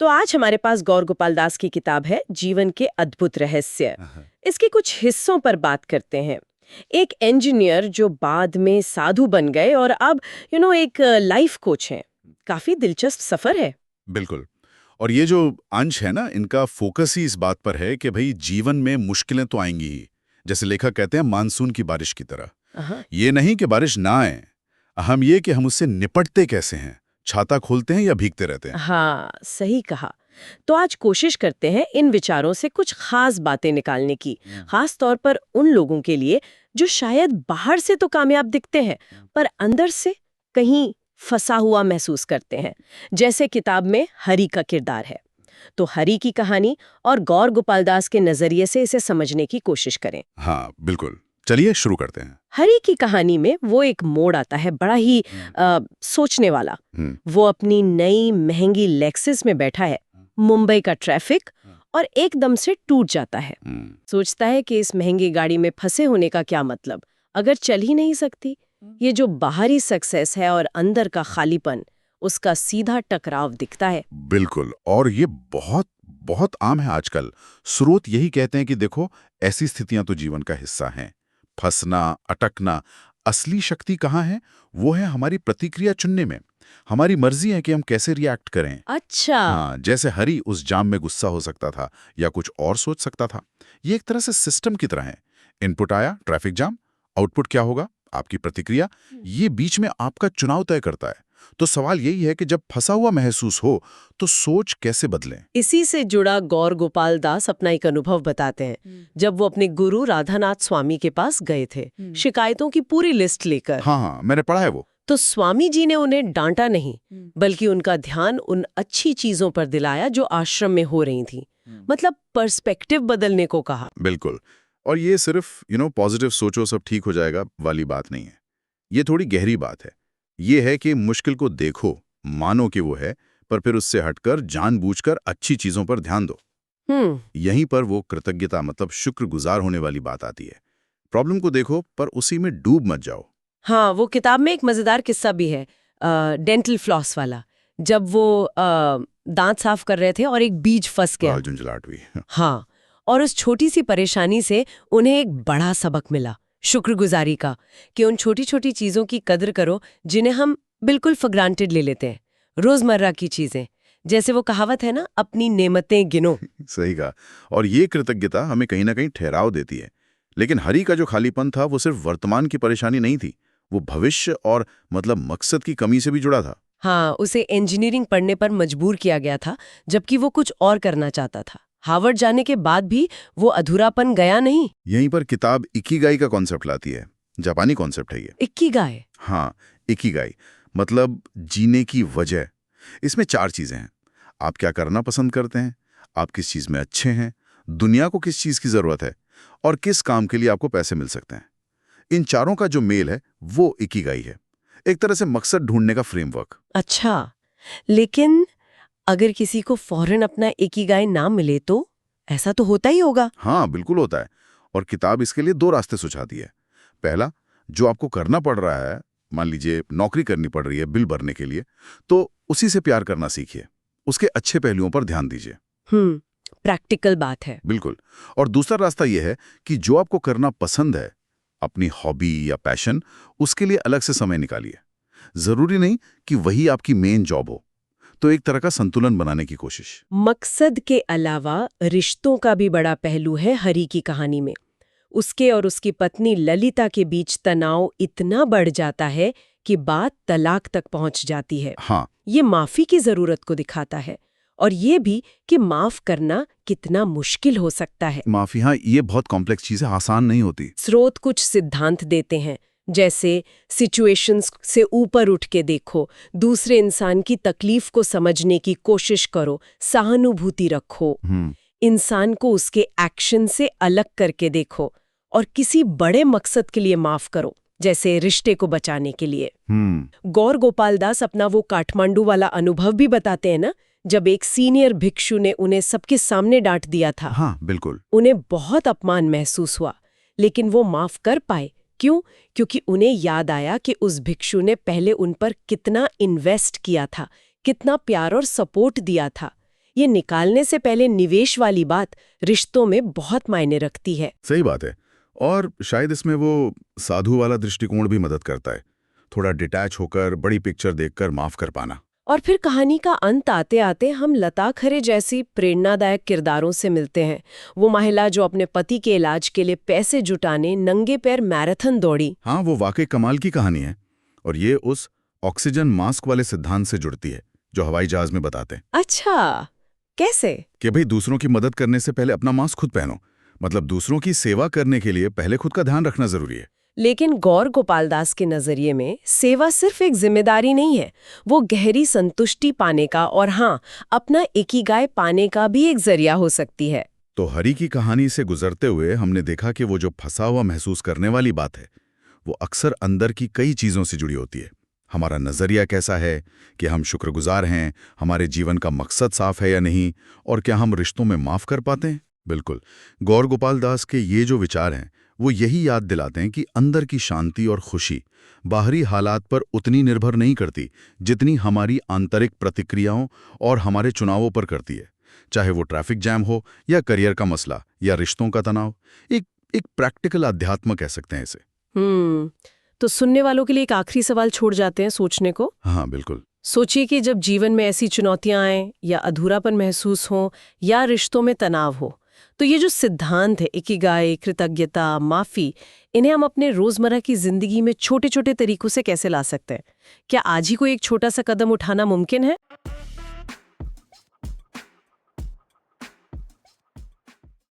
तो आज हमारे पास गौर गोपाल दास की किताब है जीवन के अद्भुत रहस्य। इसके कुछ हिस्सों पर बात करते हैं। एक इंजीनियर जो बाद में साधु बन गए और अब एक लाइफ कोच हैं। काफी दिलचस्प सफर है। बिल्कुल। और ये जो अंश है ना, इनका फोकस ही इस बात पर है कि भाई जीवन में मुश्किलें तो आएंगी ही। जैसे लेखक कहते हैं, मानसून की बारिश की तरह। ये नहीं कि बारिश ना आए, अहम ये कि हम उससे निपटते कैसे हैं। छाता खोलते हैं या भीगते रहते हैं। हाँ, सही कहा। तो आज कोशिश करते हैं इन विचारों से कुछ खास बातें निकालने की, खास तौर पर उन लोगों के लिए जो शायद बाहर से तो कामयाब दिखते हैं पर अंदर से कहीं फंसा हुआ महसूस करते हैं। जैसे किताब में हरि का किरदार है, तो हरि की कहानी और गौर गोपाल दास के नजरिए से इसे समझने की कोशिश करें। हाँ बिल्कुल, चलिए शुरू करते हैं। हरि की कहानी में वो एक मोड़ आता है, बड़ा ही सोचने वाला। वो अपनी नई महंगी लेक्सिस में बैठा है, मुंबई का ट्रैफिक, और एकदम से टूट जाता है। सोचता है कि इस महंगी गाड़ी में फंसे होने का क्या मतलब, अगर चल ही नहीं सकती। ये जो बाहरी सक्सेस है और अंदर का खालीपन, उसका सीधा टकराव दिखता है। बिल्कुल, और ये बहुत बहुत आम है आजकल। स्रोत यही कहते हैं कि देखो, ऐसी स्थितियां तो जीवन का हिस्सा हैं। फंसना, अटकना, असली शक्ति कहाँ है? वो है हमारी प्रतिक्रिया चुनने में। हमारी मर्जी है कि हम कैसे रिएक्ट करें। अच्छा। हाँ, जैसे हरि उस जाम में गुस्सा हो सकता था या कुछ और सोच सकता था। ये एक तरह से सिस्टम की तरह है। इनपुट आया, ट्रैफिक जाम, आउटपुट क्या होगा? आपकी प्रतिक्रिया। ये बीच में आपका चुनाव तय करता है। तो सवाल यही है कि जब फंसा हुआ महसूस हो तो सोच कैसे बदलें। इसी से जुड़ा गौर गोपाल दास अपना एक अनुभव बताते हैं। जब वो अपने गुरु राधानाथ स्वामी के पास गए थे, शिकायतों की पूरी लिस्ट लेकर। हाँ, मैंने पढ़ा है वो। तो स्वामी जी ने उन्हें डांटा नहीं, बल्कि उनका ध्यान उन अच्छी चीजों पर दिलाया जो आश्रम में हो रही थी। मतलब पर्सपेक्टिव बदलने को कहा। बिल्कुल। और ये सिर्फ पॉजिटिव सोचो सब ठीक हो जाएगा वाली बात नहीं है। ये थोड़ी गहरी बात है। ये है कि मुश्किल को देखो, मानो कि वो है, पर फिर उससे हटकर जानबूझकर अच्छी चीजों पर ध्यान दो। यहीं पर वो कृतज्ञता मतलब शुक्रगुजार होने वाली बात आती है। प्रॉब्लम को देखो पर उसी में डूब मत जाओ। हाँ, वो किताब में एक मजेदार किस्सा भी है, डेंटल फ्लॉस वाला। जब वो दांत साफ कर रहे थे और एक बीज फंस गया। झुंझलाहट हुई। हाँ, और उस छोटी सी परेशानी से उन्हें एक बड़ा सबक मिला, शुक्रगुजारी का, कि उन छोटी छोटी चीजों की कदर करो जिन्हें हम बिल्कुल फॉर ग्रांटेड ले लेते हैं, रोजमर्रा की चीजें। जैसे वो कहावत है ना, अपनी नेमतें गिनो। सही कहा। और ये कृतज्ञता हमें कहीं ना कहीं ठहराव देती है। लेकिन हरि का जो खालीपन था वो सिर्फ वर्तमान की परेशानी नहीं थी, वो भविष्य और मतलब मकसद की कमी से भी जुड़ा था। हाँ, उसे इंजीनियरिंग पढ़ने पर मजबूर किया गया था, जबकि वो कुछ और करना चाहता था। हार्वर्ड जाने के बाद भी वो अधूरापन गया नहीं। यहीं पर किताब इकिगाई का कॉन्सेप्ट लाती है। जापानी कॉन्सेप्ट है ये। इकिगाई? हाँ, इकिगाई मतलब जीने की वजह। इसमें 4 चीजें हैं। आप क्या करना पसंद करते हैं, आप किस चीज में अच्छे हैं, दुनिया को किस चीज की जरूरत है, और किस काम के लिए आपको पैसे मिल सकते हैं। इन चारों का जो मेल है वो इकिगाई है। एक तरह से मकसद ढूंढने का फ्रेमवर्क। अच्छा, लेकिन अगर किसी को फौरन अपना इकिगाई ना मिले तो? ऐसा तो होता ही होगा। हाँ बिल्कुल होता है। और किताब इसके लिए 2 रास्ते सुझाती है। पहला, जो आपको करना पड़ रहा है, मान लीजिए नौकरी करनी पड़ रही है बिल भरने के लिए, तो उसी से प्यार करना सीखिए, उसके अच्छे पहलुओं पर ध्यान दीजिए। प्रैक्टिकल बात है। बिल्कुल। और दूसरा रास्ता यह है कि जो आपको करना पसंद है, अपनी हॉबी या पैशन, उसके लिए अलग से समय निकालिए। जरूरी नहीं कि वही आपकी मेन जॉब हो। तो एक तरह का संतुलन बनाने की कोशिश। मकसद के अलावा रिश्तों का भी बड़ा पहलू है हरि की कहानी में। उसके और उसकी पत्नी ललिता के बीच तनाव इतना बढ़ जाता है कि बात तलाक तक पहुंच जाती है। हाँ, ये माफी की जरूरत को दिखाता है, और ये भी कि माफ करना कितना मुश्किल हो सकता है। माफी, हाँ, ये बहुत कॉम्प्लेक्स चीज है, आसान नहीं होती। स्रोत कुछ सिद्धांत देते हैं, जैसे सिचुएशंस से ऊपर उठ के देखो, दूसरे इंसान की तकलीफ को समझने की कोशिश करो, सहानुभूति रखो, इंसान को उसके एक्शन से अलग करके देखो, और किसी बड़े मकसद के लिए माफ करो, जैसे रिश्ते को बचाने के लिए। गौर गोपाल दास अपना वो काठमांडू वाला अनुभव भी बताते हैं ना, जब एक सीनियर भिक्षु ने उन्हें सबके सामने डांट दिया था। हाँ बिल्कुल। उन्हें बहुत अपमान महसूस हुआ, लेकिन वो माफ कर पाए। क्यों? क्योंकि उन्हें याद आया कि उस भिक्षु ने पहले उन पर कितना इन्वेस्ट किया था, कितना प्यार और सपोर्ट दिया था। ये निकालने से पहले निवेश वाली बात रिश्तों में बहुत मायने रखती है। सही बात है। और शायद इसमें वो साधु वाला दृष्टिकोण भी मदद करता है, थोड़ा डिटैच होकर बड़ी पिक्चर देखकर माफ कर पाना। और फिर कहानी का अंत आते आते हम लता खरे जैसी प्रेरणादायक किरदारों से मिलते हैं। वो महिला जो अपने पति के इलाज के लिए पैसे जुटाने नंगे पैर मैराथन दौड़ी। हाँ, वो वाकई कमाल की कहानी है। और ये उस ऑक्सीजन मास्क वाले सिद्धांत से जुड़ती है जो हवाई जहाज में बताते हैं। अच्छा, कैसे? कि भाई दूसरों की मदद करने से पहले अपना मास्क खुद पहनो। मतलब दूसरों की सेवा करने के लिए पहले खुद का ध्यान रखना जरूरी है। लेकिन गौर गोपाल दास के नजरिए में सेवा सिर्फ एक जिम्मेदारी नहीं है, वो गहरी संतुष्टि पाने का और हाँ, अपना इकिगाई पाने का भी एक जरिया हो सकती है। तो हरी की कहानी से गुजरते हुए हमने देखा कि वो जो फंसा हुआ महसूस करने वाली बात है, वो अक्सर अंदर की कई चीजों से जुड़ी होती है। हमारा नजरिया कैसा है, कि हम शुक्रगुजार हैं, हमारे जीवन का मकसद साफ है या नहीं, और क्या हम रिश्तों में माफ कर पाते हैं। बिल्कुल, गौर गोपाल दास के ये जो विचार हैं वो यही याद दिलाते हैं कि अंदर की शांति और खुशी बाहरी हालात पर उतनी निर्भर नहीं करती जितनी हमारी आंतरिक प्रतिक्रियाओं और हमारे चुनावों पर करती है। चाहे वो ट्रैफिक जैम हो या करियर का मसला या रिश्तों का तनाव, एक प्रैक्टिकल अध्यात्म कह सकते हैं इसे। तो सुनने वालों के लिए एक आखिरी सवाल छोड़ जाते हैं सोचने को। हाँ बिल्कुल। सोचिए कि जब जीवन में ऐसी चुनौतियां आएं या अधूरापन महसूस हो या रिश्तों में तनाव हो, तो ये जो सिद्धांत है इकिगाई, कृतज्ञता, माफी, इन्हें हम अपने रोजमर्रा की जिंदगी में छोटे छोटे तरीकों से कैसे ला सकते हैं? क्या आज ही कोई एक छोटा सा कदम उठाना मुमकिन है?